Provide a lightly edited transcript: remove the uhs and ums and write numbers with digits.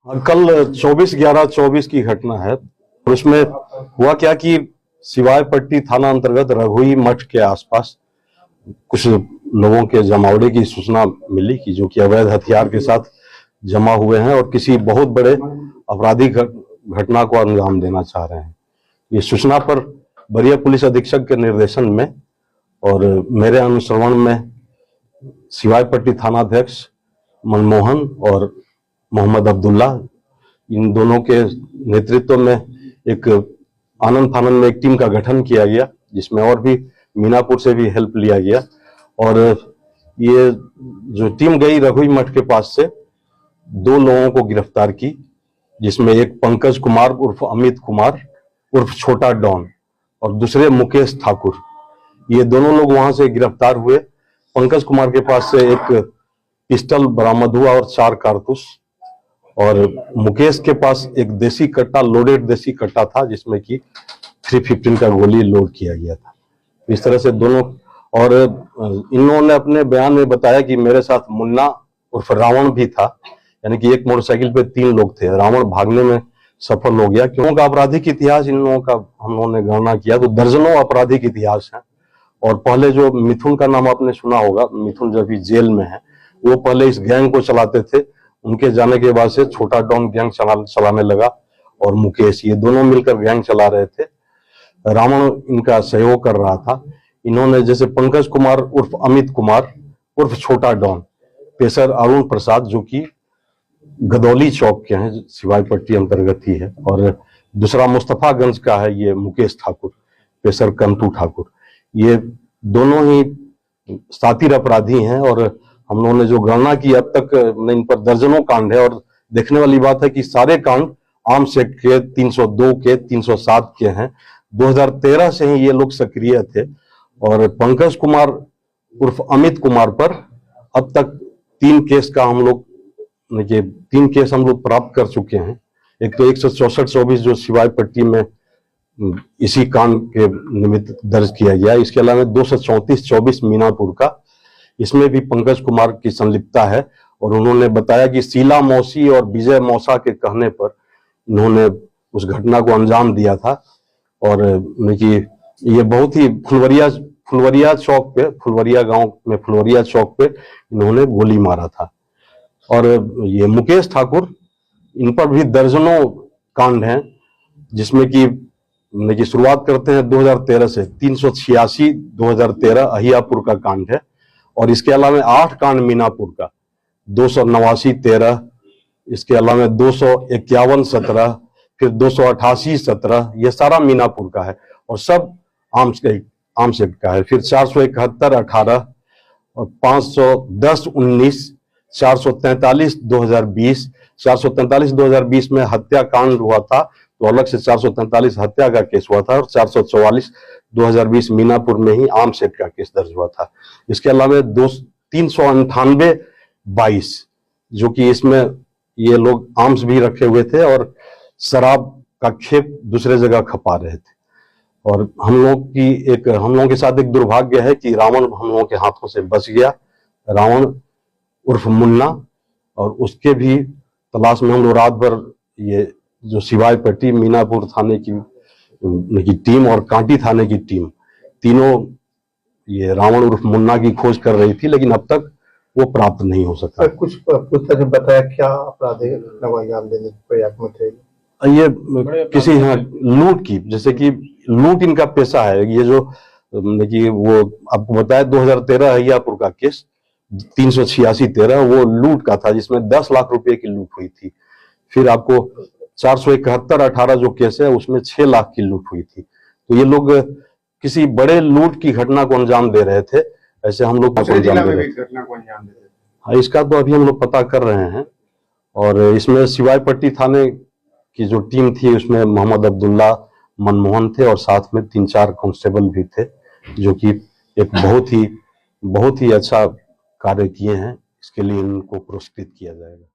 कल 24/11/24 की घटना है। और उसमें हुआ क्या कि सिवायपट्टी थाना अंतर्गत रघुई मठ के आसपास कुछ लोगों के जमावड़े की सूचना मिली कि जो कि अवैध हथियार के साथ जमा हुए हैं और किसी बहुत बड़े आपराधिक घटना को अंजाम देना चाह रहे हैं। ये सूचना पर वरीय पुलिस अधीक्षक के निर्देशन में और मेरे अनुश्रवण में सिवायपट्टी थानाध्यक्ष मनमोहन और मोहम्मद अब्दुल्ला, इन दोनों के नेतृत्व में एक आनंद फानंद में एक टीम का गठन किया गया, जिसमें और भी मीनापुर से भी हेल्प लिया गया। और ये जो टीम गई रघुई मठ के पास से 2 लोगों को गिरफ्तार की, जिसमें एक पंकज कुमार उर्फ अमित कुमार उर्फ छोटा डॉन और दूसरे मुकेश ठाकुर। ये दोनों लोग वहां से गिरफ्तार हुए। पंकज कुमार के पास से एक पिस्टल बरामद हुआ और 4 कारतूस, और मुकेश के पास एक देसी कट्टा, लोडेड देसी कट्टा था, जिसमें कि 315 का गोली लोड किया गया था। इस तरह से दोनों, और इन लोगों ने अपने बयान में बताया कि मेरे साथ मुन्ना उर्फ रावण भी था, यानी कि एक मोटरसाइकिल पे 3 लोग थे। रावण भागने में सफल हो गया। क्यों का आपराधिक इतिहास इन लोगों का हम लोगों ने गणना किया तो दर्जनों आपराधिक इतिहास है। और पहले जो मिथुन का नाम आपने सुना होगा, मिथुन जो अभी जेल में है, वो पहले इस गैंग को चलाते थे। उनके जाने के बाद से छोटा डॉन गैंग चलाने लगा और मुकेश, ये दोनों मिलकर गैंग चला रहे थे। रावण इनका सहयोग कर रहा था। इन्होंने जैसे पंकज कुमार उर्फ अमित कुमार उर्फ छोटा डॉन, पेशर अरुण प्रसाद जो कि गदौली चौक के हैं, सिवायपट्टी अंतर्गत ही है, और दूसरा मुस्तफागंज का है ये मुकेश ठाकुर, पेशर कंतु ठाकुर। ये दोनों ही सातिर अपराधी हैं। और हम लोगों ने जो गणना की अब तक इन पर दर्जनों कांड है। और देखने वाली बात है कि सारे कांड आर्म्स एक्ट के 302 के 307 के हैं। 2013 से ही ये लोग सक्रिय थे। और पंकज कुमार उर्फ अमित कुमार पर अब तक 3 केस का हम लोग 3 केस हम लोग प्राप्त कर चुके हैं। एक तो 164-24 जो सिवायपट्टी में इसी कांड के निमित्त दर्ज किया गया। इसके अलावा 234-24 मीनापुर का, इसमें भी पंकज कुमार की संलिप्तता है। और उन्होंने बताया कि शीला मौसी और विजय मौसा के कहने पर इन्होंने उस घटना को अंजाम दिया था। और ये बहुत ही फुलवरिया चौक पे, फुलवरिया गांव में फुलवरिया चौक पे इन्होंने गोली मारा था। और ये मुकेश ठाकुर, इन पर भी दर्जनों कांड हैं, जिसमें कि शुरुआत करते हैं 2013 से। 386 2013 अहियापुर का कांड है। और इसके अलावा 8 कांड मीनापुर का, 289 13, इसके अलावा 251 17, फिर 288 17, ये सारा मीनापुर का है और सब आर्म्स एक्ट का है। फिर 471 18 और 510 19, 443 2020, 443 2020 में हत्या कांड हुआ था, तो अलग से 443 हत्या का केस हुआ था। और 444 2020 मीनापुर में ही आर्म्स एक्ट का केस दर्ज हुआ था। इसके अलावा 398 22, जो कि इसमें ये लोग आर्म्स भी रखे हुए थे और शराब का खेप दूसरे जगह खपा रहे थे। और हम लोगों के साथ एक दुर्भाग्य है कि रावण हम लोगों के हाथों से बच गया। रावण उर्फ मुन्ना, और उसके भी तलाश में हम लोग रात भर ये जो सिवायपट्टी मीनापुर थाने की टीम और कांटी थाने की टीम, तीनों ये रावण उर्फ मुन्ना की खोज कर रही थी, लेकिन अब तक वो प्राप्त नहीं हो सका। कुछ पूछताछ बताया क्या अपराधी घटना को अंजाम देने के प्रयास में थे? ये किसी लूट की, जैसे कि लूट इनका पेशा है। ये जो वो आपको बताया 2013 अहियापुर का केस 386 13 वो लूट का था, जिसमें 10 लाख रुपए की लूट हुई थी। फिर आपको 471 18 जो केस है उसमें 6 लाख की लूट हुई थी। तो ये लोग किसी बड़े लूट की घटना को अंजाम दे रहे थे, ऐसे हम लोग हाँ, इसका तो अभी हम लोग पता कर रहे हैं। और इसमें सिवायपट्टी थाने की जो टीम थी उसमें मोहम्मद अब्दुल्ला, मनमोहन थे और साथ में 3-4 कांस्टेबल भी थे, जो कि एक बहुत ही अच्छा कार्य किए हैं। इसके लिए इनको पुरस्कृत किया जाएगा।